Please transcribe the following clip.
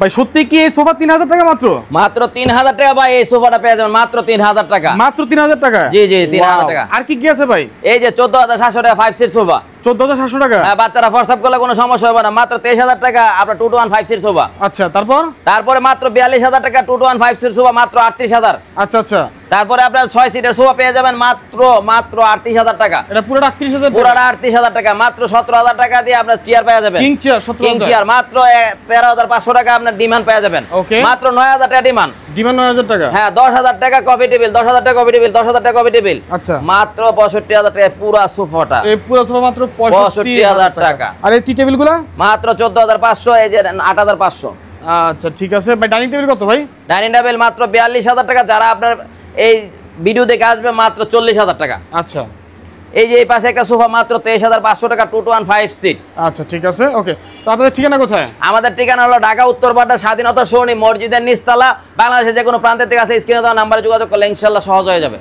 ভাই সত্যি কি এই সোফা 3000 টাকা মাত্র? মাত্র 3000 টাকা ভাই এই সোফাটা পেয়ে যাবেন মাত্র 3000 টাকা। মাত্র 3000 টাকা? জি জি 3000 টাকা। আর কি কি আছে ভাই? এই যে 14700 টাকা 5 সিট সোফা। 14700 টাকা? হ্যাঁ, বাচ্চারা ফরসাপ করলে কোনো সমস্যা হবে না। মাত্র 23000 টাকা আপনার 2 to 1 5 সিট সোফা। আচ্ছা, তারপরে মাত্র 42000 টাকা 2 to 1 5 সিট সোফা মাত্র 38000। আচ্ছা আচ্ছা। তারপরে আপনার 6 সিটের সোফা পেয়ে যাবেন মাত্র 38000 টাকা। এটা পুরোটা 38000 টাকা? পুরোটা 38000 টাকা। মাত্র 17000 টাকা দিয়ে আপনার চেয়ার পেয়ে যাবেন। King chair 17000? কিং চেয়ার মাত্র 13500 টাকা আপনার ডিমান্ড পেয়ে যাবেন। মাত্র 9000 টাকা ডিমান্ড। 9000 টাকা? হ্যাঁ, 10000 টাকা কফি টেবিল, 10000 টাকা কফি টেবিল, 10000 টাকা কফি টেবিল। আচ্ছা। মাত্র 65000 টাকা পুরো সোফাটা। এই পুরো সোফা মাত্র 65000 টাকা। আর এই টি টেবিলগুলো? মাত্র 14500, এই যে 8500। আচ্ছা ঠিক আছে ভাই। ডাইনিং টেবিল কত ভাই? ডাইনিং টেবিল মাত্র 42000 টাকা। যারা আপনার এই ভিডিও দেখে আসবে মাত্র 40000 টাকা। আচ্ছা। এই যে এই পাশে একটা সোফা মাত্র 23500 টাকা 2 to 1 5 সিট। আচ্ছা ঠিক আছে, ওকে। তো আপনাদের ঠিকানা কোথায়? আমাদের ঠিকানা হলো ঢাকা উত্তরপাড়া স্বাধীনতা সরণি মসজিদের নিচতলা। বাংলাদেশের যে কোনো প্রান্তের থেকে আছে স্ক্রিনে দেওয়া নাম্বারে যোগাযোগ করলে ইনশাআল্লাহ সহজ হয়ে যাবে।